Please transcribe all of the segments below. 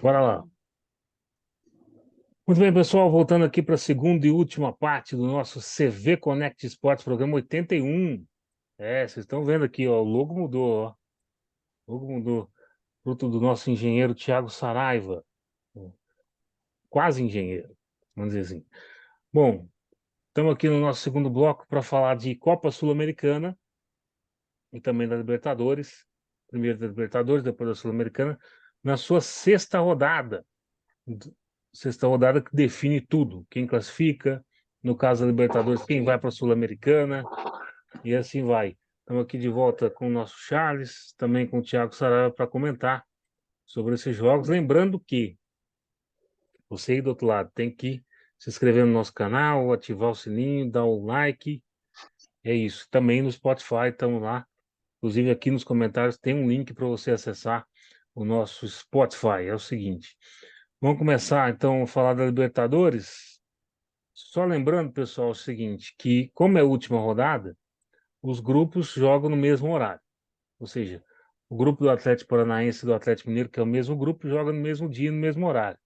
Bora lá. Muito bem, pessoal, voltando aqui para a segunda e última parte do nosso CV Connect Esportes, programa 81. Vocês estão vendo aqui, ó, o logo mudou, ó. O logo mudou. Fruto do nosso engenheiro Tiago Saraiva, quase engenheiro, vamos dizer assim. Bom, estamos aqui no nosso segundo bloco para falar de Copa Sul-Americana e também da Libertadores. Primeiro da Libertadores, depois da Sul-Americana, na sua sexta rodada. Sexta rodada que define tudo, quem classifica, no caso da Libertadores, quem vai para a Sul-Americana, e assim vai. Estamos aqui de volta com o nosso Charles, também com o Thiago Saraiva para comentar sobre esses jogos. Lembrando que você aí do outro lado tem que se inscrever no nosso canal, ativar o sininho, dar um like. É isso. Também no Spotify, estamos lá. Inclusive aqui nos comentários tem um link para você acessar o nosso Spotify. É o seguinte. Vamos começar então a falar da Libertadores. Só lembrando, pessoal, o seguinte, que como é a última rodada, os grupos jogam no mesmo horário. Ou seja, o grupo do Atlético Paranaense e do Atlético Mineiro, que é o mesmo grupo, joga no mesmo dia, no mesmo horário.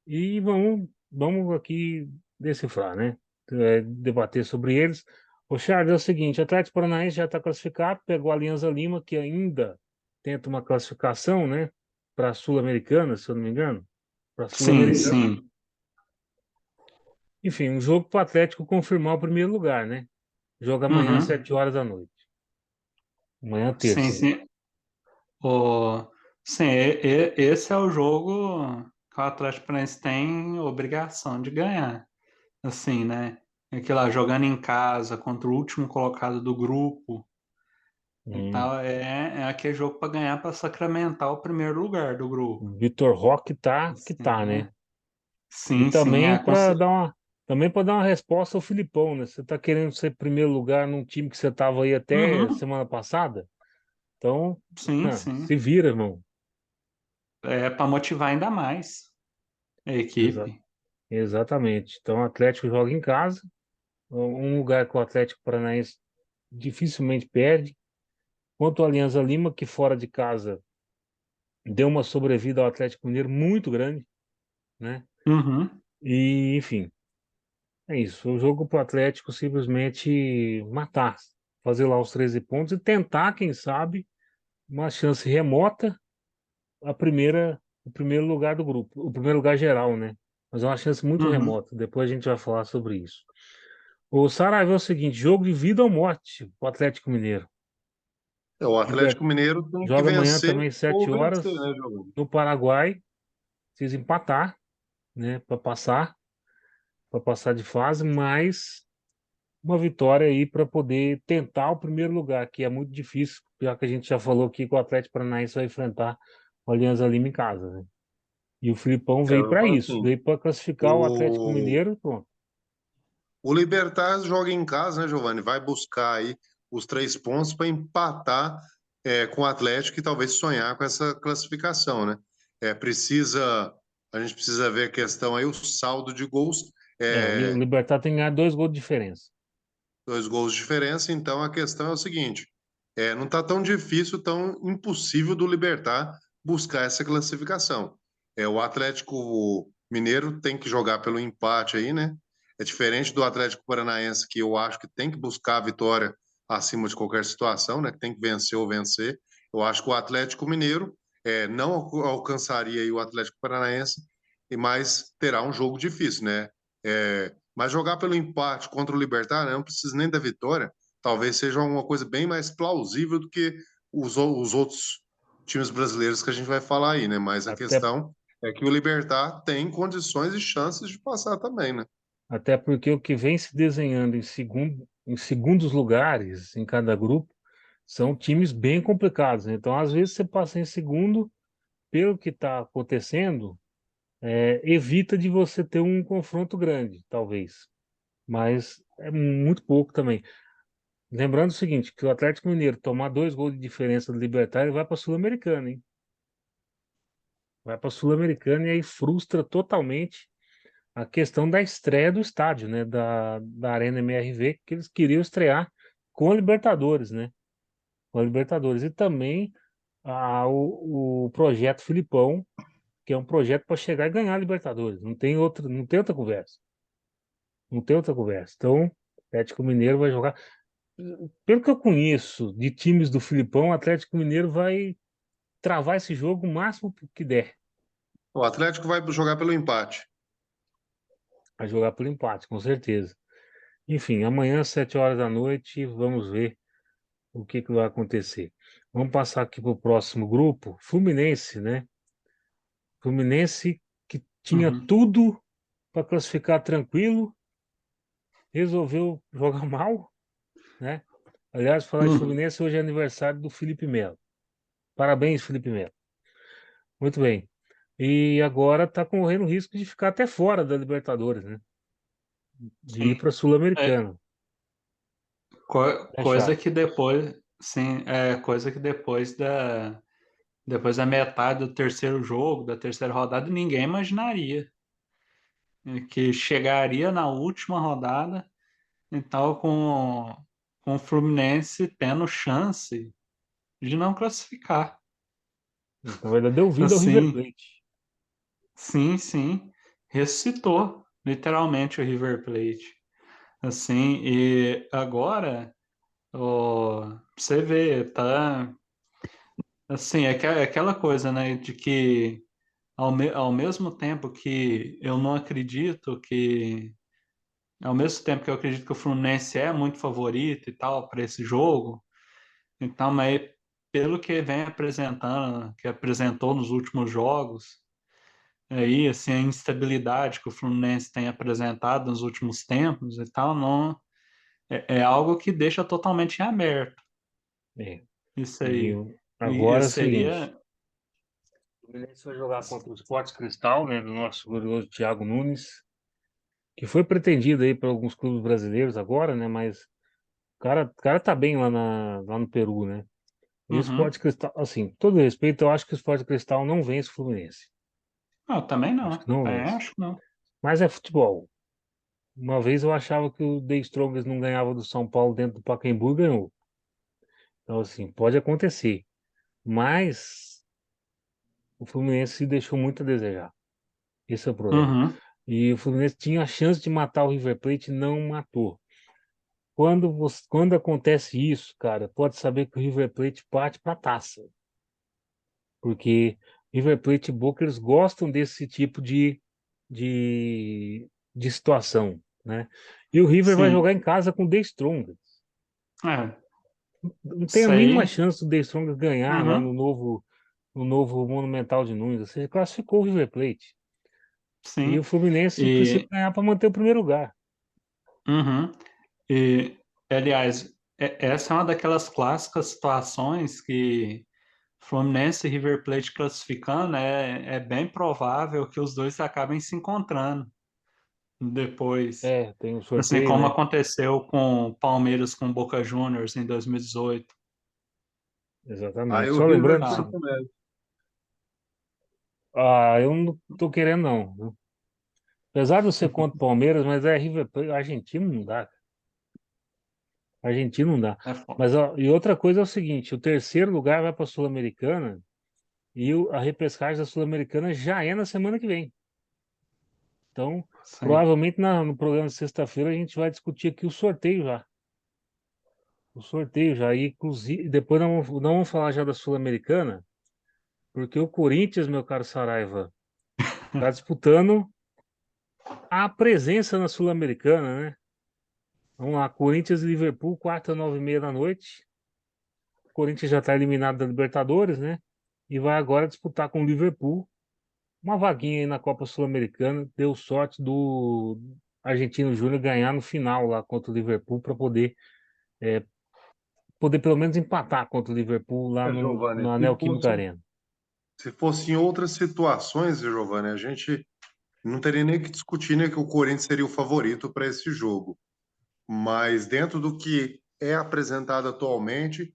E vamos aqui decifrar, né? Debater sobre eles. O Charles, é o seguinte, o Atlético Paranaense já está classificado, pegou a Alianza Lima, que ainda tenta uma classificação, né? Para a Sul-Americana, se eu não me engano. Para a Sim, Sul-Americana. sim. Enfim, um jogo para o Atlético confirmar o primeiro lugar, né? Jogo amanhã às Uhum. 7 horas da noite. Amanhã, Sim, terça. sim. O... Sim, esse é o jogo que o Atlético Paranaense tem obrigação de ganhar. Assim, né? É que lá jogando em casa contra o último colocado do grupo e Hum. tal, é aquele jogo para ganhar para sacramentar o primeiro lugar do grupo. O Vitor Roque tá que Assim, tá, né? né? E Sim, sim. também para dar uma resposta ao Filipão, né? Você tá querendo ser primeiro lugar num time que você tava aí até Uhum. semana passada? Então, Sim, sim. se vira, irmão. É para motivar ainda mais a Exa- equipe. Exatamente. Então, o Atlético joga em casa, um lugar que o Atlético Paranaense dificilmente perde. Quanto ao Alianza Lima, que fora de casa deu uma sobrevida ao Atlético Mineiro muito grande, né? Uhum. E, enfim, é isso. O jogo para o Atlético simplesmente matar, fazer lá os 13 pontos e tentar, quem sabe, uma chance remota, o primeiro lugar do grupo, o primeiro lugar geral, né? Mas é uma chance muito Uhum. remota. Depois a gente vai falar sobre isso. O Saraiva é o seguinte: jogo de vida ou morte para o Atlético Mineiro. O Atlético Mineiro tem que Joga amanhã vencer também, ou 7 vencer, horas, né, jogo? no Paraguai. Precisa empatar, né? Para passar de fase, mas uma vitória aí para poder tentar o primeiro lugar, que é muito difícil, já que a gente já falou aqui que o Atlético Paranaense vai enfrentar o Alianza Lima em casa, né? E o Filipão veio Eu para falo isso, assim, veio para classificar o Atlético o, Mineiro e pronto. o Libertad joga em casa, né, Giovanni? Vai buscar aí os 3 pontos para empatar com o Atlético e talvez sonhar com essa classificação, né? A gente precisa ver a questão aí, o saldo de gols, O é, Libertad tem que ganhar 2 gols de diferença. 2 gols de diferença, então a questão é o seguinte, não está tão difícil, tão impossível do Libertad buscar essa classificação. O Atlético Mineiro tem que jogar pelo empate aí, né? É diferente do Atlético Paranaense, que eu acho que tem que buscar a vitória acima de qualquer situação, né? Que tem que vencer ou vencer. Eu acho que o Atlético Mineiro não alcançaria aí o Atlético Paranaense, mas terá um jogo difícil, né? Mas jogar pelo empate contra o Libertad, né, não precisa nem da vitória, talvez seja uma coisa bem mais plausível do que os outros times brasileiros que a gente vai falar aí, né? Mas a Até, questão é que o Libertad tem condições e chances de passar também, né? até porque o que vem se desenhando em segundos lugares em cada grupo são times bem complicados, né? Então, às vezes, você passa em segundo, pelo que está acontecendo, evita de você ter um confronto grande, talvez. Mas é muito pouco também. Lembrando o seguinte, que o Atlético Mineiro tomar 2 gols de diferença do Libertad, ele vai para a Sul-Americana, hein? Vai para a Sul-Americana e aí frustra totalmente a questão da estreia do estádio, né? Da Arena MRV, que eles queriam estrear com a Libertadores, né? Com a Libertadores. E também o projeto Filipão, que é um projeto para chegar e ganhar a Libertadores. Não tem outra conversa. Não tem outra conversa. Então, o Atlético Mineiro vai jogar. Pelo que eu conheço de times do Filipão, o Atlético Mineiro vai travar esse jogo o máximo que der. O Atlético vai jogar pelo empate. Vai jogar pelo empate, com certeza. Enfim, amanhã, às 7 horas da noite, vamos ver o que vai acontecer. Vamos passar aqui para o próximo grupo. Fluminense, né? Fluminense que tinha Uhum. tudo para classificar tranquilo, resolveu jogar mal, né? Aliás, falar de Uhum. Fluminense, hoje é aniversário do Felipe Melo. Parabéns, Felipe Melo. Muito bem. E agora está correndo o risco de ficar até fora da Libertadores, né? De ir Sim. para a Sul-Americana. É Coisa chato. que depois, sim, coisa que depois da metade do terceiro jogo, da terceira rodada, ninguém imaginaria que chegaria na última rodada, então com o Fluminense tendo chance de não classificar. Na verdade, deu vida ao River Assim, Plate. sim, sim, ressuscitou literalmente o River Plate. Assim, e agora, você vê, tá assim, é aquela coisa, né, de que ao mesmo tempo que eu não acredito que, ao mesmo tempo que eu acredito que o Fluminense é muito favorito e tal para esse jogo, então, mas pelo que vem apresentando, que apresentou nos últimos jogos, aí, assim, a instabilidade que o Fluminense tem apresentado nos últimos tempos e tal, não é algo que deixa totalmente em aberto É. isso E aí. E agora é o seguinte: seria. o Fluminense vai jogar contra o Sport Cristal, né, do nosso glorioso Thiago Nunes, que foi pretendido aí por alguns clubes brasileiros agora, né, mas o cara tá bem lá no Peru, né? E o Sport Uhum. Cristal, assim, com todo respeito, eu acho que o Sport Cristal não vence o Fluminense. Não, também Acho que não. não Também vence. acho que não. Mas é futebol. Uma vez eu achava que o The Strongest não ganhava do São Paulo dentro do Pacaembu e ganhou. Então, assim, pode acontecer. Mas o Fluminense deixou muito a desejar. Esse é o problema. Uhum. E o Fluminense tinha a chance de matar o River Plate e não matou. Quando acontece isso, cara, pode saber que o River Plate parte para a taça. Porque River Plate e Boca eles gostam desse tipo de situação, né? E o River vai Sim. jogar em casa com o The Strongest. É. Não tem a Isso mínima aí. chance do The Strongest ganhar lá no Uhum. novo, no novo Monumental de Nunes. Você classificou o River Plate. E o Sim. Fluminense precisa E. ganhar para manter o primeiro lugar. Uhum. E, aliás, essa é uma daquelas clássicas situações que Fluminense e River Plate classificando, é bem provável que os dois acabem se encontrando depois. É, tem um Assim sorteio, como né? aconteceu com Palmeiras com Boca Juniors em 2018. Aí Exatamente. o Só River lembrando o Tá. seguinte, passa mesmo. eu não tô querendo não, viu? Apesar de eu ser contra o Palmeiras, mas é River Plate, argentino não dá. Argentino não dá. É foda. Mas ó, e outra coisa é o seguinte, o terceiro lugar vai para a Sul-Americana e a repescagem da Sul-Americana já é na semana que vem. Então, Sim. provavelmente no programa de sexta-feira a gente vai discutir aqui o sorteio já. O sorteio já. E, inclusive, depois não vamos falar já da Sul-Americana, porque o Corinthians, meu caro Saraiva, está disputando a presença na Sul-Americana, né? Vamos lá, Corinthians e Liverpool, quarta, 9h30 da noite. O Corinthians já está eliminado da Libertadores, né? E vai agora disputar com o Liverpool uma vaguinha aí na Copa Sul-Americana. Deu sorte do Argentino Júnior ganhar no final lá contra o Liverpool para poder pelo menos empatar contra o Liverpool lá É, no, Giovanni, na Neoquímica Arena. se fosse em outras situações, Giovanni, a gente não teria nem que discutir, né, que o Corinthians seria o favorito para esse jogo. Mas dentro do que é apresentado atualmente,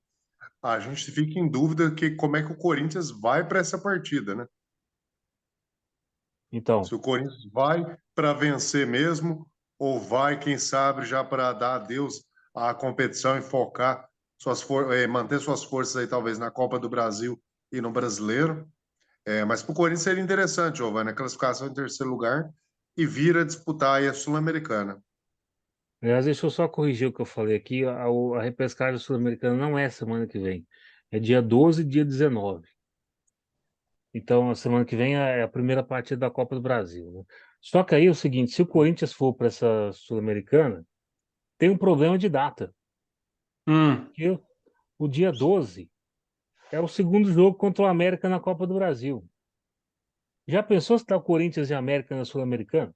a gente fica em dúvida que como é que o Corinthians vai para essa partida, né? Então, Se o Corinthians vai para vencer mesmo, ou vai, quem sabe, já para dar adeus à competição e focar manter suas forças aí, talvez, na Copa do Brasil e no Brasileiro. Mas para o Corinthians seria interessante, Giovanni, a classificação em terceiro lugar e vir a disputar aí a Sul-Americana. Aliás, deixa eu só corrigir o que eu falei aqui. A repescagem sul-americana não é semana que vem. É dia 12 e dia 19. Então, a semana que vem é a primeira partida da Copa do Brasil, né? Só que aí é o seguinte, se o Corinthians for para essa Sul-Americana, tem um problema de data. Hum, Que o dia 12 é o segundo jogo contra o América na Copa do Brasil. Já pensou se tá o Corinthians e América na Sul-Americana?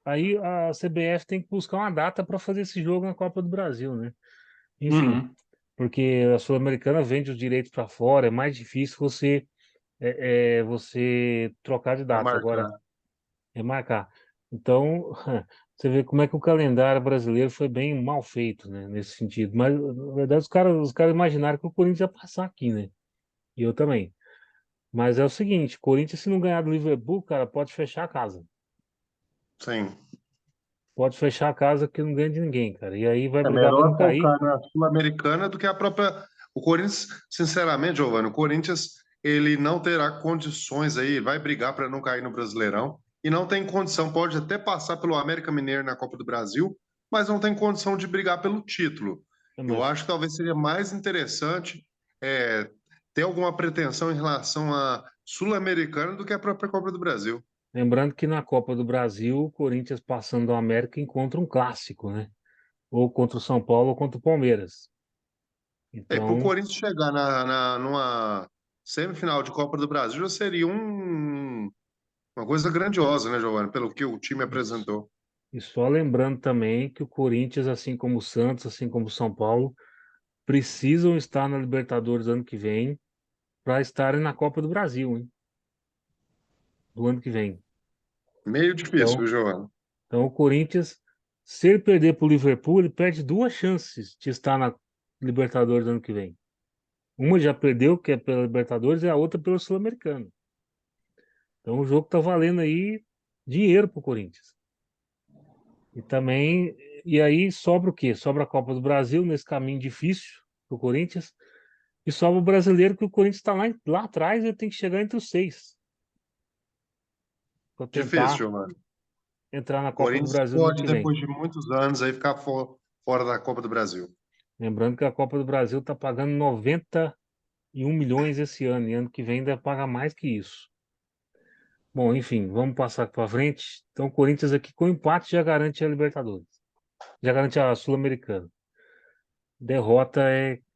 Aí a CBF tem que buscar uma data para fazer esse jogo na Copa do Brasil, né? Enfim, uhum, porque a Sul-Americana vende os direitos para fora, é mais difícil você trocar de Para data. Agora, marcar. é marcar. Então, você vê como é que o calendário brasileiro foi bem mal feito, né, nesse sentido. Mas, na verdade, os caras imaginaram que o Corinthians ia passar aqui, né? E eu também. Mas é o seguinte, Corinthians, se não ganhar do Liverpool, cara, pode fechar a casa. Sim. Pode fechar a casa que não ganha de ninguém, cara. E aí vai É brigar para não melhor cair. focar na Sul-Americana do que a própria. O Corinthians, sinceramente, Giovanni, o Corinthians ele não terá condições aí, ele vai brigar para não cair no Brasileirão e não tem condição, pode até passar pelo América Mineiro na Copa do Brasil, mas não tem condição de brigar pelo título. É, Eu mas acho que talvez seria mais interessante é, ter alguma pretensão em relação à Sul-Americana do que a própria Copa do Brasil. lembrando que na Copa do Brasil, o Corinthians passando do América encontra um clássico, né? Ou contra o São Paulo ou contra o Palmeiras. E para o Então, Corinthians chegar numa semifinal de Copa do Brasil já seria uma coisa grandiosa, né, Giovanni? Pelo que o time isso. apresentou. E só lembrando também que o Corinthians, assim como o Santos, assim como o São Paulo, precisam estar na Libertadores ano que vem para estarem na Copa do Brasil, hein? Do ano que vem. Meio difícil, viu, Então, Giovanni? então o Corinthians, se ele perder para o Liverpool, ele perde duas chances de estar na Libertadores ano que vem. Uma já perdeu, que é pela Libertadores, e a outra pelo Sul-Americano. Então o jogo tá valendo aí dinheiro pro Corinthians. E também, e aí sobra o quê? Sobra a Copa do Brasil nesse caminho difícil pro Corinthians. E sobra o brasileiro que o Corinthians está lá atrás e tem que chegar entre os seis para Difícil, tentar Giovanni. entrar na O Copa do Corinthians Brasil no ano pode, que vem. depois de muitos anos, aí ficar fora da Copa do Brasil. Lembrando que a Copa do Brasil está pagando 91 milhões esse ano, e ano que vem deve pagar mais que isso. Bom, enfim, vamos passar para frente. Então, o Corinthians aqui com empate já garante a Libertadores, já garante a Sul-Americana. Derrota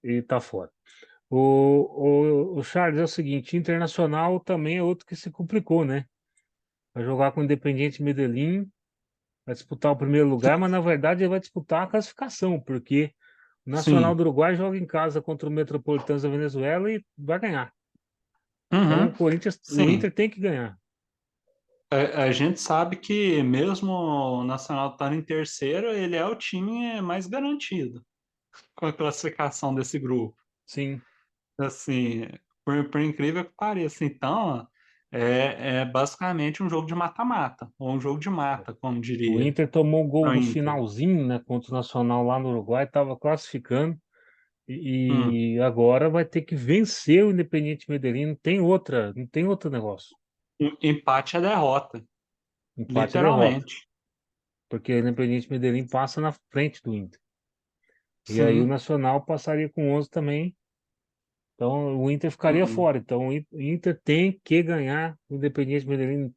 e tá fora. O Charles é o seguinte, Internacional também é outro que se complicou, né? Vai jogar com o Independiente Medellín, vai disputar o primeiro lugar, mas na verdade ele vai disputar a classificação, porque o Nacional sim. do Uruguai joga em casa contra o Metropolitanos da Venezuela e vai ganhar. Então o Uhum, Corinthians, o sim. Inter tem que ganhar. A gente sabe que mesmo o Nacional estando em terceiro, ele é o time mais garantido com a classificação desse grupo. Sim, Assim, por incrível que pareça. Então, é basicamente um jogo de mata-mata, ou um jogo de mata, como o diria, Inter tomou um gol para o no Inter. finalzinho, né, contra o Nacional lá no Uruguai, estava classificando. Hum, E agora vai ter que vencer o Independiente Medellín. Não tem outro negócio. empate é derrota, Empate é derrota, literalmente. porque o Independiente Medellín passa na frente do Inter. E aí o Sim. Nacional passaria com 11 também. Então o Inter ficaria Uhum, fora. Então o Inter tem que ganhar o Independiente Medellín,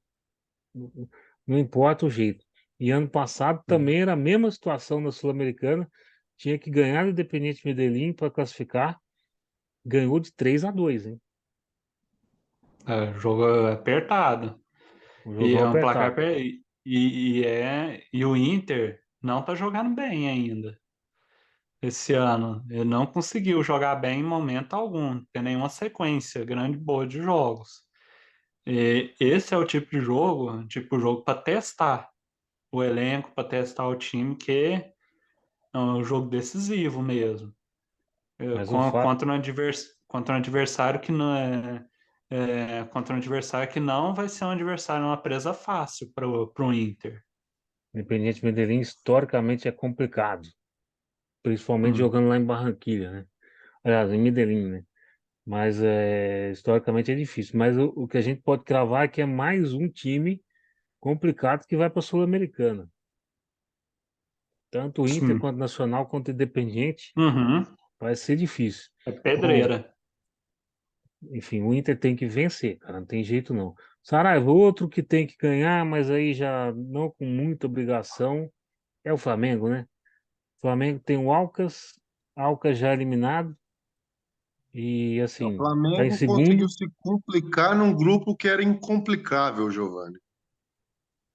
não importa o jeito. E ano passado também era a mesma situação na Sul-Americana. Tinha que ganhar o Independiente Medellín para classificar. Ganhou de 3-2, hein? jogo apertado. Um E jogão é um placar apertado. e o Inter não tá jogando bem ainda esse ano. Ele não conseguiu jogar bem em momento algum, tem nenhuma sequência grande boa de jogos. E esse é o tipo de jogo para testar o elenco, para testar o time, que é um jogo decisivo mesmo. Mas o fato Contra um adversário que não contra um adversário que não vai ser um adversário, uma presa fácil para o Inter. Independiente Medellín historicamente é complicado, principalmente Hum, jogando lá em Barranquilla, né? Aliás, em Medellín, né? Mas historicamente é difícil. Mas o que a gente pode cravar é que é mais um time complicado que vai para a Sul-Americana. Tanto o Inter Sim. quanto o Nacional quanto o Independiente Uhum. vai ser difícil. É Bom, pedreira. enfim, o Inter tem que vencer, cara, não tem jeito não. Saraiva, outro que tem que ganhar, mas aí já não com muita obrigação, é o Flamengo, né? O Flamengo tem o Alcas já eliminado e O assim, tá em Flamengo conseguiu segundo, se complicar num grupo que era incomplicável, Giovanni. O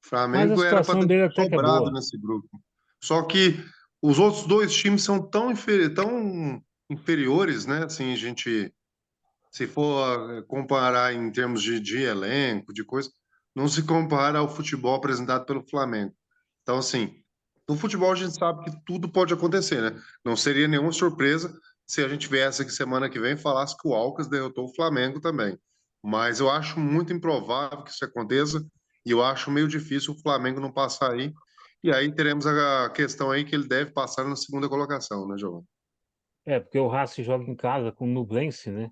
mas a Flamengo era para situação ter dele até que é sobrado boa. nesse grupo. Só que os outros dois times são tão inferiores, né? Assim, a gente, se for comparar em termos de elenco, de coisa, não se compara ao futebol apresentado pelo Flamengo. Então, assim, no futebol a gente sabe que tudo pode acontecer, né? Não seria nenhuma surpresa se a gente viesse aqui semana que vem e falasse que o Alcas derrotou o Flamengo também. Mas eu acho muito improvável que isso aconteça e eu acho meio difícil o Flamengo não passar aí. E aí teremos a questão aí que ele deve passar na segunda colocação, né, Giovanni? Porque o Racing joga em casa com o Nublense, né?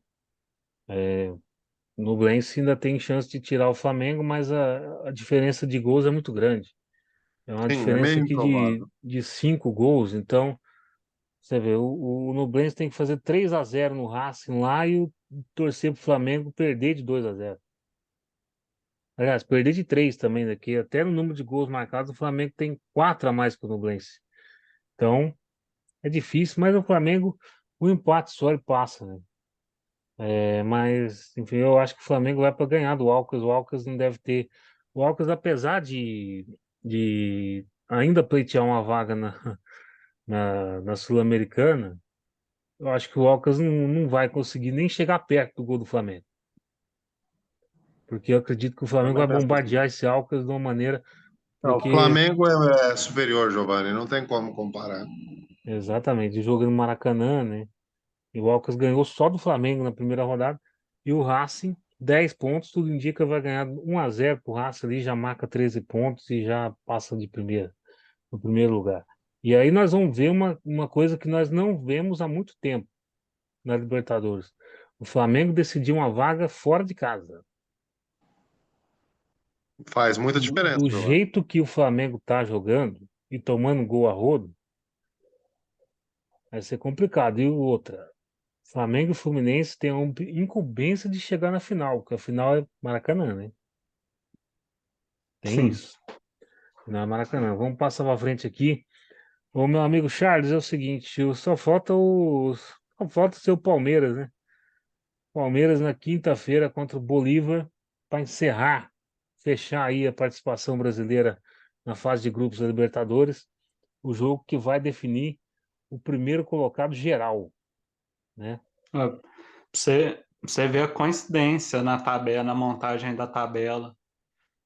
O Nublense ainda tem chance de tirar o Flamengo, mas a diferença de gols é muito grande. É uma Sim, é diferença meio aqui de, improvável. de 5 gols, então você vê, o Nublense tem que fazer 3-0 no Racing lá e torcer pro Flamengo perder de 2-0. Aliás, perder de 3 também daqui, até no número de gols marcados, o Flamengo tem 4 a mais que o Nublense. Então, é difícil, mas o Flamengo, o empate só ele passa, né? Mas, enfim, eu acho que o Flamengo vai para ganhar do Alcas. O Alcas não deve ter. O Alcas, apesar de ainda pleitear uma vaga na Sul-Americana, eu acho que o Alcas não vai conseguir nem chegar perto do gol do Flamengo. Porque eu acredito que o Eu Flamengo também vai penso assim. bombardear esse Alcas de uma maneira. Não, o Porque, Flamengo é superior, Giovanni, não tem como comparar. exatamente, o jogo no Maracanã, né? E o Alcas ganhou só do Flamengo na primeira rodada. E o Racing, 10 pontos, tudo indica que vai ganhar 1-0 pro Racing ali, já marca 13 pontos e já passa de primeira, no primeiro lugar. E aí nós vamos ver uma coisa que nós não vemos há muito tempo na Libertadores. O Flamengo decidiu uma vaga fora de casa. Faz muita diferença, Do Giovanni. jeito que o Flamengo tá jogando e tomando gol a rodo, vai ser complicado. E outra, Flamengo e Fluminense têm a incumbência de chegar na final, porque a final é Maracanã, né? Tem Sim. isso. Final é Maracanã. Vamos passar para frente aqui. Ô, meu amigo Charles, é o seguinte, só falta ser o Palmeiras, né? Palmeiras na quinta-feira contra o Bolívar para encerrar, fechar aí a participação brasileira na fase de grupos da Libertadores, o jogo que vai definir o primeiro colocado geral, né? Você vê a coincidência na tabela, na montagem da tabela.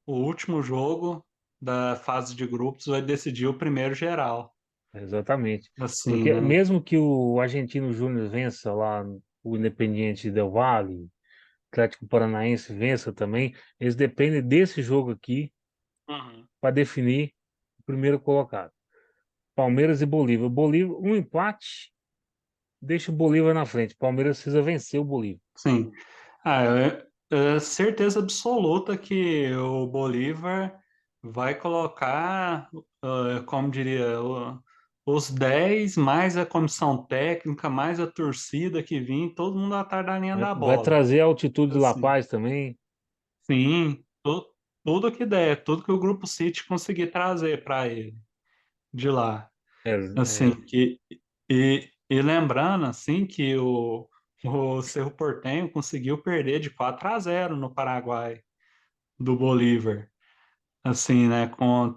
O último jogo da fase de grupos vai decidir o primeiro geral. Exatamente. Assim, Porque né? mesmo que o Argentino Júnior vença lá o Independiente Del Valle, Atlético Paranaense vença também, eles dependem desse jogo aqui Uhum. para definir o primeiro colocado. Palmeiras e Bolívar. Bolívar, um empate deixa o Bolívar na frente. Palmeiras precisa vencer o Bolívar. Sim. Certeza absoluta que o Bolívar vai colocar, como diria, os 10 mais a comissão técnica, mais a torcida que vem, todo mundo atrás da linha da Vai bola. trazer a altitude de La Assim, Paz também. sim, tudo que der, tudo que o Grupo City conseguir trazer para ele de lá. É, Assim, é, e lembrando, assim, que o Cerro Porteño conseguiu perder de 4-0 no Paraguai, do Bolívar. Assim, né, sim. com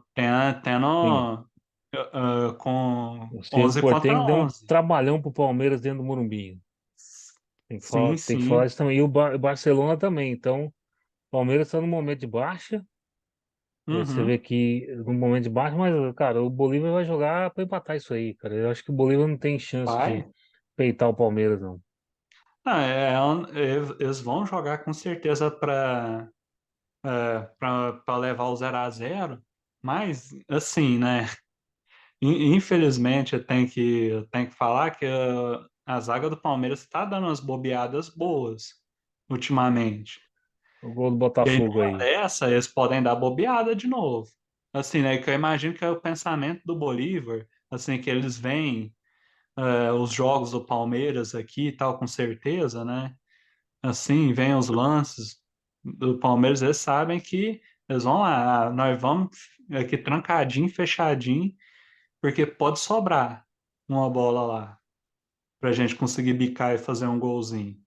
O Cerro 11 contra Porteño deu um 11. trabalhão pro Palmeiras dentro do Morumbi. Sim, Tem que falar sim, isso também. E o Barcelona também. Então, o Palmeiras está no momento de baixa. Você vê uhum, que no momento de baixa, mas, cara, o Bolívar vai jogar para empatar isso aí, cara. Eu acho que o Bolívar não tem chance de vai. peitar o Palmeiras, não. Ah, eles vão jogar com certeza para levar o 0-0, mas, assim, né, infelizmente eu tenho que falar que a zaga do Palmeiras está dando umas bobeadas boas ultimamente. O gol do E aí, Botafogo numa aí. dessa, eles podem dar bobeada de novo. Assim, né? Que eu imagino que é o pensamento do Bolívar, assim, que eles veem os jogos do Palmeiras aqui e tal, com certeza, né? Assim, vem os lances do Palmeiras, eles sabem que eles vão lá, nós vamos aqui trancadinho, fechadinho, porque pode sobrar uma bola lá, pra gente conseguir bicar e fazer um golzinho.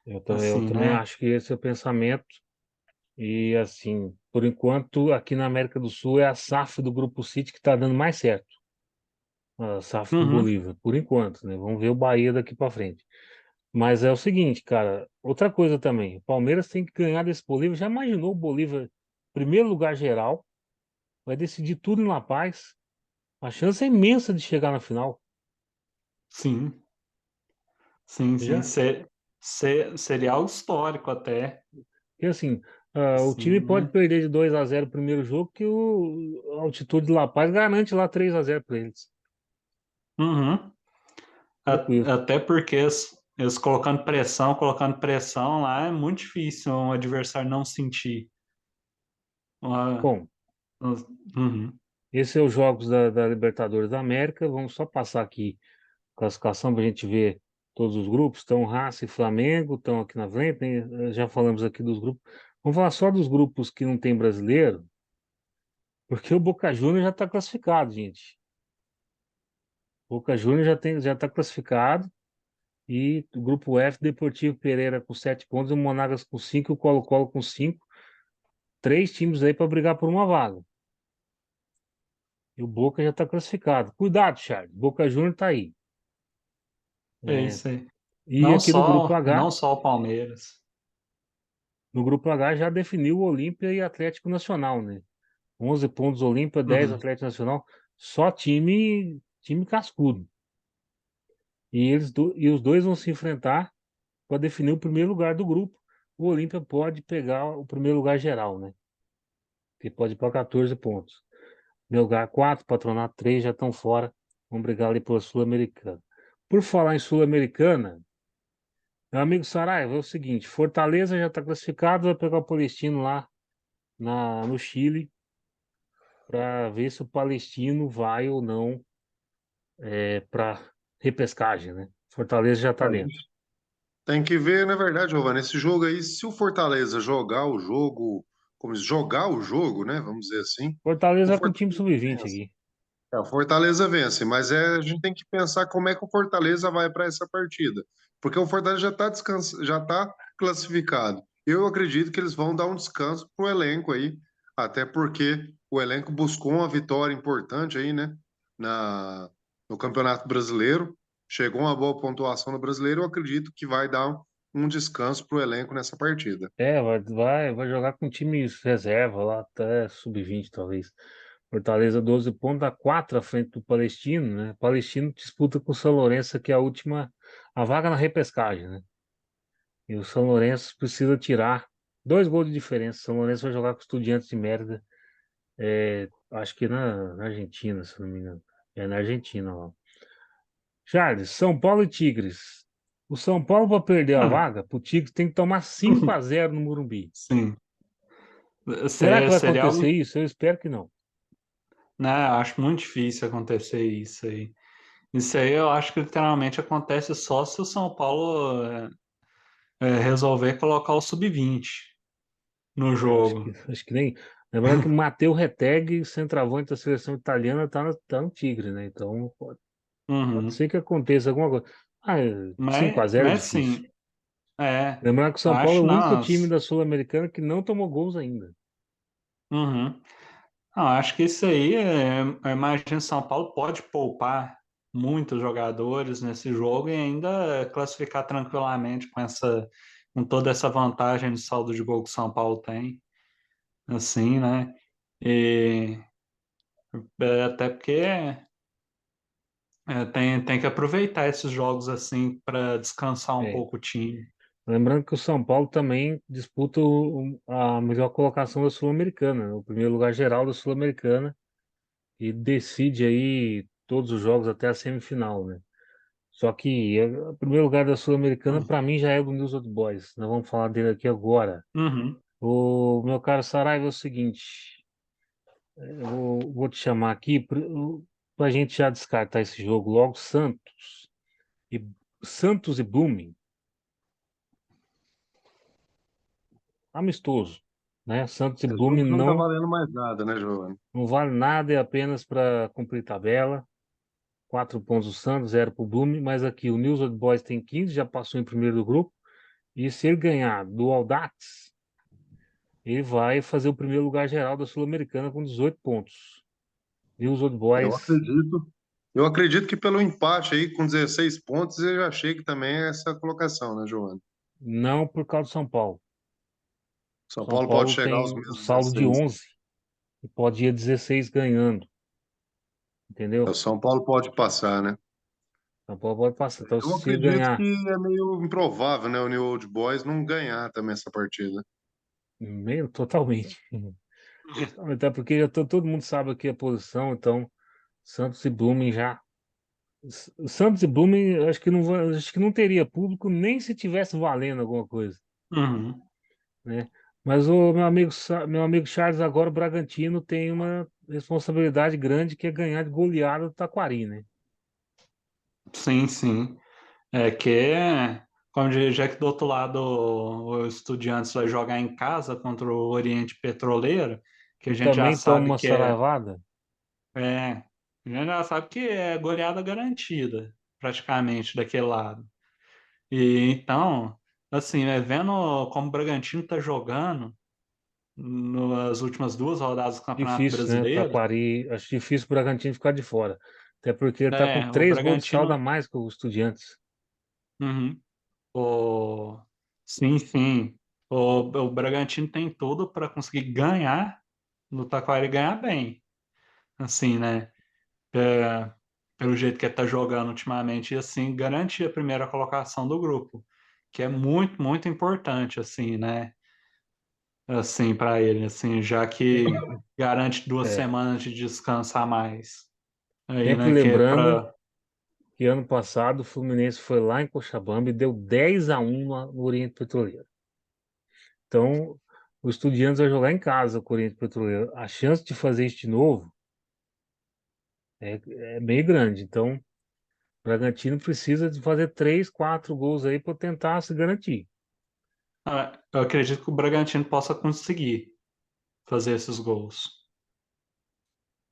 Eu Assim, também né? acho que esse é o pensamento. E assim, por enquanto, aqui na América do Sul é a SAF do Grupo City que está dando mais certo. A SAF do Uhum, Bolívar, por enquanto, né? Vamos ver o Bahia daqui para frente. Mas é o seguinte, cara, outra coisa também, o Palmeiras tem que ganhar desse Bolívar. Já imaginou o Bolívar, primeiro lugar geral, vai decidir tudo em La Paz? A chance é imensa de chegar na final. sim, sim, sim. Já, Seria algo histórico até. e assim, o time Assim, pode né? perder de 2-0 o primeiro jogo, que a altitude de La Paz garante lá 3-0 para eles. Uhum. Tranquilo. Até porque eles colocando pressão lá, é muito difícil um adversário não sentir. Uma- Bom, Uhum, esses são os jogos da Libertadores da América. Vamos só passar aqui a classificação para a gente ver todos os grupos. Estão Racing e Flamengo, estão aqui na frente, né? Já falamos aqui dos grupos. Vamos falar só dos grupos que não tem brasileiro, porque o Boca Juniors já está classificado, gente. O Boca Juniors já está classificado. E o grupo F, Deportivo Pereira com 7 pontos, o Monagas com 5 e o Colo-Colo com 5. Três times aí para brigar por uma vaga. E o Boca já está classificado. Cuidado, Charles. Boca Juniors está aí. é É, isso aí. e aqui no grupo Não H, só o Palmeiras. no grupo H já definiu o Olímpia e Atlético Nacional, né? 11 pontos Olímpia, 10 Uhum. Atlético Nacional. Só time cascudo. E os dois vão se enfrentar para definir o primeiro lugar do grupo. O Olímpia pode pegar o primeiro lugar geral, né? Que pode ir para 14 pontos. Melgar 4, Patronato 3 já estão fora. Vamos brigar ali pela Sul-Americana. Por falar em Sul-Americana, meu amigo Saraiva, é o seguinte: Fortaleza já está classificado, vai pegar o Palestino lá no Chile para ver se o Palestino vai ou não para repescagem, né? Fortaleza já está dentro. Tem que ver, na verdade, Giovanni, esse jogo aí, se o Fortaleza jogar o jogo, jogar o jogo, né? Vamos dizer assim, o Fortaleza é com o time Fortaleza sub-20 vence. aqui. É, o Fortaleza vence, mas a gente tem que pensar como é que o Fortaleza vai para essa partida. Porque o Fortaleza já está classificado. Eu acredito que eles vão dar um descanso pro elenco aí, até porque o elenco buscou uma vitória importante aí, né? Na, no Campeonato Brasileiro. Chegou uma boa pontuação no Brasileiro. Eu acredito que vai dar um descanso pro elenco nessa partida. Vai jogar com time reserva lá, até sub-20 talvez. Fortaleza 12 pontos, dá 4 à frente do Palestino, né? Palestino disputa com o São Lourenço, que é a vaga na repescagem, né? E o São Lourenço precisa tirar 2 gols de diferença. O São Lourenço vai jogar com o Estudiantes de Mérida, acho que na Argentina, se não me engano. É na Argentina lá. Charles, São Paulo e Tigres. O São Paulo, para perder a Ah, vaga, pro Tigres tem que tomar 5-0 no Morumbi. sim. Será que vai Seria acontecer algo, isso? Eu espero que não. né? Acho muito difícil acontecer isso aí. Isso aí eu acho que literalmente acontece só se o São Paulo resolver colocar o sub-20 no jogo. Acho que nem. Lembrando que o Matheus Retegui, centroavante da seleção italiana, tá no Tigre, né? Então pode Uhum. ser que aconteça alguma coisa. Ah, 5-0 é Mas difícil. sim, é, Lembrando que o São Paulo é acho o único não. time da Sul-Americana que não tomou gols ainda. Uhum. Não, acho que isso aí, eu imagino que São Paulo pode poupar muitos jogadores nesse jogo e ainda classificar tranquilamente com toda essa vantagem de saldo de gol que o São Paulo tem, assim, né? E até porque tem que aproveitar esses jogos assim para descansar um É. pouco o time. Lembrando que o São Paulo também disputa a melhor colocação da Sul-Americana, né? O primeiro lugar geral da Sul-Americana, e decide aí todos os jogos até a semifinal, né? Só que o primeiro lugar da Sul-Americana, para mim, já é do News Old Boys. Nós vamos falar dele aqui agora. Uhum. O meu caro Saraiva é o seguinte: vou te chamar aqui para a gente já descartar esse jogo logo. E Santos e Blooming, amistoso, né? Santos e Esse jogo Blooming não tá valendo mais nada, né, Giovanni? não vale nada, é apenas para cumprir tabela. 4 pontos o Santos, 0 para o Blooming, mas aqui o News Old Boys tem 15, já passou em primeiro do grupo. E se ele ganhar do Audax, ele vai fazer o primeiro lugar geral da Sul-Americana com 18 pontos. News Old Eu Boys, acredito. Eu acredito que pelo empate aí, com 16 pontos, ele já chega também a essa colocação, né, Giovanni? não por causa do São Paulo. São São Paulo pode Paulo chegar aos tem o mesmos saldo de 16. 11 e pode ir a 16 ganhando, O entendeu? São Paulo pode passar, né? São Paulo pode passar. Então, Eu se ele acredito que ganhar, é meio improvável, né, o New Old Boys não ganhar também essa partida. meio totalmente. Até porque todo mundo sabe aqui a posição, então Santos e Blooming já. Santos e Blooming, acho que não teria público nem se tivesse valendo alguma coisa, Uhum. né? Mas o meu amigo Charles, agora o Bragantino tem uma responsabilidade grande que é ganhar de goleada do Taquari, né? Sim, sim. É que, como já que do outro lado o Estudiantes vai jogar em casa contra o Oriente Petroleiro, que a E gente já também toma sabe uma que é, saraivada. a gente já sabe que é goleada garantida, praticamente, daquele lado. E então, assim, né, vendo como o Bragantino está jogando nas últimas duas rodadas do Campeonato Difícil, né? Brasileiro, Taquari, acho difícil o Bragantino ficar de fora. Até porque ele tá com o 3 gols de saldo a Bragantino. mais que o Estudiantes. Uhum. O, sim, sim. O Bragantino tem tudo para conseguir ganhar no Taquari e ganhar bem. Assim, né? É, pelo jeito que ele tá jogando ultimamente, e assim, garantir a primeira colocação do grupo, que é muito, muito importante, assim, né? Assim, para ele, assim, já que garante duas É. semanas de descanso a mais. Aí, Sempre né? Que é lembrando para. que ano passado o Fluminense foi lá em Cochabamba e deu 10-1 no Oriente Petroleiro. Então, o Estudiantes vai jogar em casa com o Oriente Petroleiro. A chance de fazer isso de novo é meio grande. Então, o Bragantino precisa de fazer 3, 4 gols aí para tentar se garantir. Eu acredito que o Bragantino possa conseguir fazer esses gols.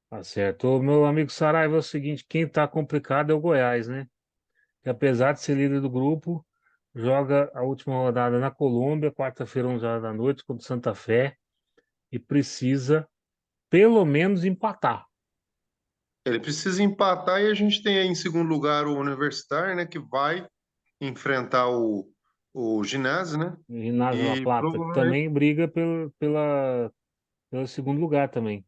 Tá certo. Ô, meu amigo Saraiva, é o seguinte, quem tá complicado é o Goiás, né? Que apesar de ser líder do grupo, joga a última rodada na Colômbia, quarta-feira, 11 horas da noite, contra o Santa Fé, e precisa pelo menos empatar. Ele precisa empatar e a gente tem aí em segundo lugar o Universitário, né, que vai enfrentar o Ginásio, né? O Ginásio La E Plata, que provavelmente, também briga pelo segundo lugar também.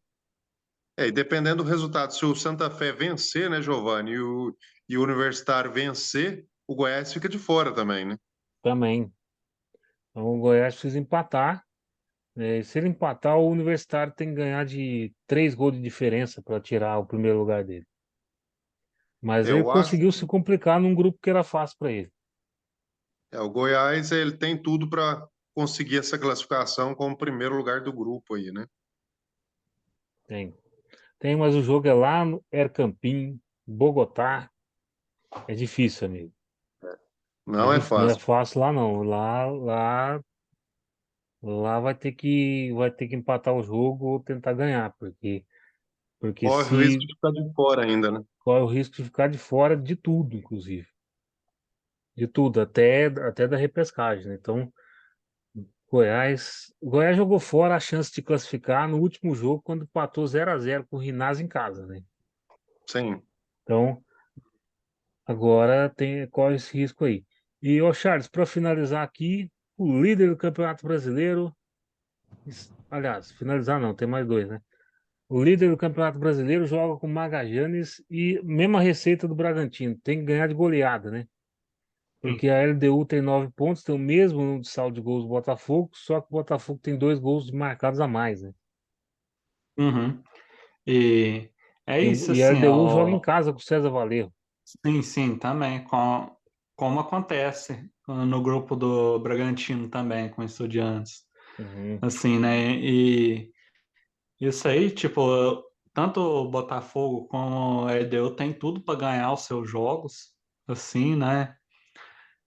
e dependendo do resultado, se o Santa Fé vencer, né, Giovanni, e o Universitário vencer, o Goiás fica de fora também, né? Também. Então o Goiás precisa empatar. Se ele empatar, o Universitário tem que ganhar de 3 gols de diferença para tirar o primeiro lugar dele. Mas ele Eu acho conseguiu se complicar num grupo que era fácil para ele. o Goiás ele tem tudo para conseguir essa classificação como primeiro lugar do grupo aí, né? Tem. Tem, mas o jogo é lá no Ercampim, Bogotá. É difícil, amigo. Não é Não é fácil. fácil lá, não. Lá vai ter que empatar o jogo ou tentar ganhar, porque Corre o risco se de ficar de fora ainda, né? corre o risco de ficar de fora de tudo, inclusive. De tudo, até da repescagem, né? Então, o Goiás jogou fora a chance de classificar no último jogo, quando empatou 0-0 com o Rinaz em casa, né? Sim. Então, agora corre esse risco aí. E, ô Charles, para finalizar aqui, o líder do Campeonato Brasileiro, aliás, finalizar não, tem mais dois, né? O líder do Campeonato Brasileiro joga com o Magallanes e mesma receita do Bragantino, tem que ganhar de goleada, né? Porque a LDU tem 9 pontos, tem o mesmo número de saldo de gols do Botafogo, só que o Botafogo tem 2 gols marcados a mais, né? Uhum. E é isso, E a assim, LDU joga em casa com o César Vallejo. Sim, sim, também. Como acontece no grupo do Bragantino também, com Estudiantes. Uhum. Assim, né? E isso aí, tipo, tanto o Botafogo como a LDU tem tudo para ganhar os seus jogos, assim, né?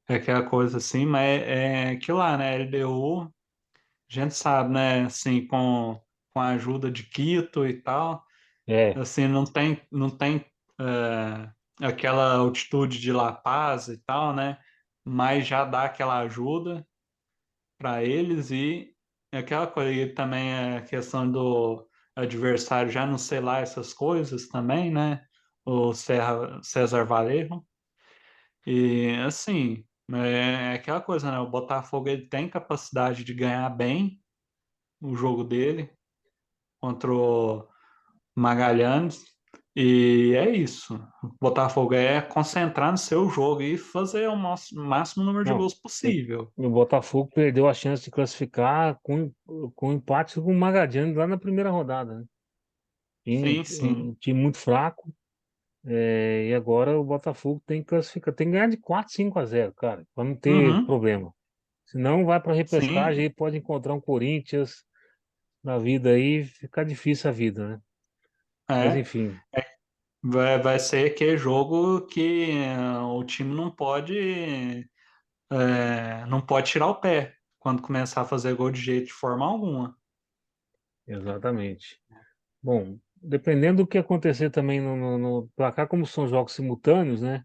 É aquela coisa assim, mas é que lá, né? LDU, a gente sabe, né? Assim, com a ajuda de Quito e tal, É, assim, não tem aquela altitude de La Paz e tal, né? Mas já dá aquela ajuda para eles e é aquela coisa, e também é a questão do adversário já não sei lá essas coisas também, né? O César Valerro. E assim, é aquela coisa, né? O Botafogo ele tem capacidade de ganhar bem o jogo dele contra o Magalhães. E é isso. O Botafogo é concentrar no seu jogo e fazer o máximo número de não. gols possível. O Botafogo perdeu a chance de classificar com empate com o Magadiane lá na primeira rodada, né? Sim, sim, Um time muito fraco. E agora o Botafogo tem que classificar, tem que ganhar de 4-5-0, cara, para não ter uhum, problema. Senão vai para repescagem sim, e pode encontrar um Corinthians na vida aí, fica difícil a vida, né? Mas é. enfim, Vai ser aquele jogo que o time não pode tirar o pé quando começar a fazer gol de jeito de forma alguma. exatamente. Bom, dependendo do que acontecer também no placar, como são jogos simultâneos, né?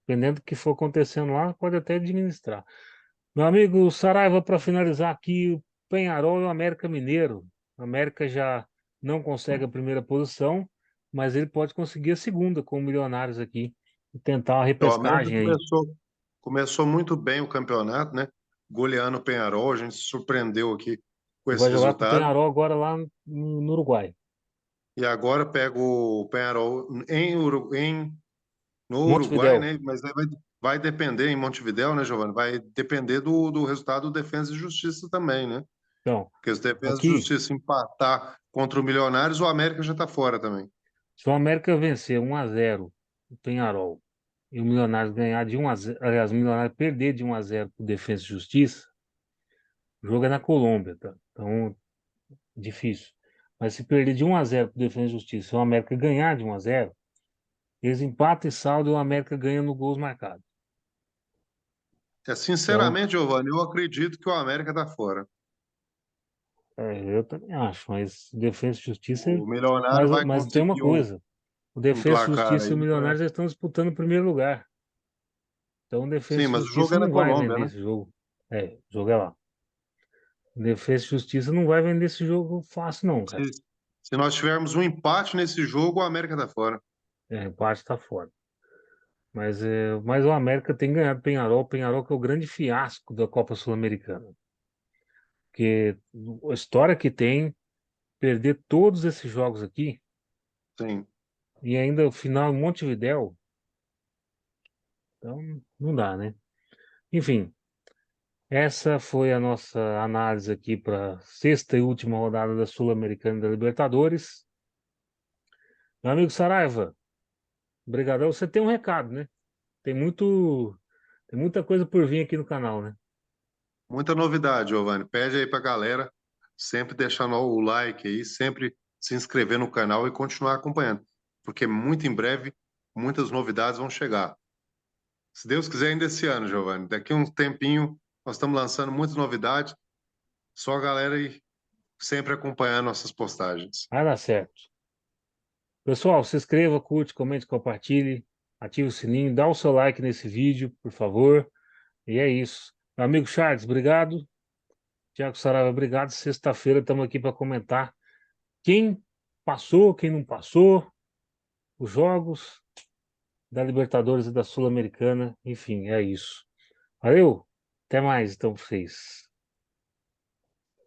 Dependendo do que for acontecendo lá, pode até administrar. Meu amigo Saraiva, para finalizar aqui, o Penharol e o América Mineiro. O América já não consegue a primeira posição, mas ele pode conseguir a segunda com o Milionários aqui e tentar uma O América repescagem aí. começou muito bem o campeonato, né? Goleando o Penharol, a gente se surpreendeu aqui com E esse vai jogar com o resultado. Penharol agora lá no Uruguai. E agora pega o Penharol no Uruguai, Montevidéu. né? Mas aí vai depender em Montevidéu, né, Giovanni? Vai depender do resultado do Defensa e Justiça também, né? Então, Porque se Defensa e aqui, Justiça empatar contra o Milionários, o América já está fora também. se o América vencer 1-0 o Penharol e o Milionários ganhar de 1-0, aliás, o Milionários perder de 1-0 para o Defensa e Justiça, o jogo é na Colômbia, tá? Então, difícil. Mas se perder de 1-0 para o Defensa e Justiça e o América ganhar de 1-0, eles empatam e saldo e o América ganha no gols marcados. Então, Sinceramente, Giovanni, eu acredito que o América está fora. eu também acho, mas Defensa e Justiça. O Milionário Mas, vai mas tem uma conseguir coisa: o um Defensa e placar Justiça e o aí para. Milionários já estão disputando o primeiro lugar. Então, o Sim, Defensa e mas o jogo Justiça é na não vai Colômbia, vender né? esse jogo. O jogo é lá. O Defensa e Justiça não vai vender esse jogo fácil, não, Se, cara. se nós tivermos um empate nesse jogo, o América está fora. Empate tá fora. Mas o América tem ganhado o Penharol que é o grande fiasco da Copa Sul-Americana. Porque a história que tem, perder todos esses jogos aqui, Sim. e ainda o final em Montevidéu, então não dá, né? Enfim, essa foi a nossa análise aqui para sexta e última rodada da Sul-Americana e da Libertadores. Meu amigo Saraiva, obrigadão. Você tem um recado, né? Tem muito, tem muita coisa por vir aqui no canal, né? Muita novidade, Giovanni. Pede aí para a galera sempre deixar o like aí, sempre se inscrever no canal e continuar acompanhando. Porque muito em breve, muitas novidades vão chegar. Se Deus quiser, ainda esse ano, Giovanni. Daqui a um tempinho, nós estamos lançando muitas novidades. Só a galera aí sempre acompanhando nossas postagens. Vai dar certo. Pessoal, se inscreva, curte, comente, compartilhe, ative o sininho, dá o seu like nesse vídeo, por favor. E é isso. Meu amigo Charles, obrigado. Tiago Saraiva, obrigado. Sexta-feira estamos aqui para comentar quem passou, quem não passou, os jogos da Libertadores e da Sul-Americana. Enfim, é isso. Valeu. Até mais, então, pra vocês.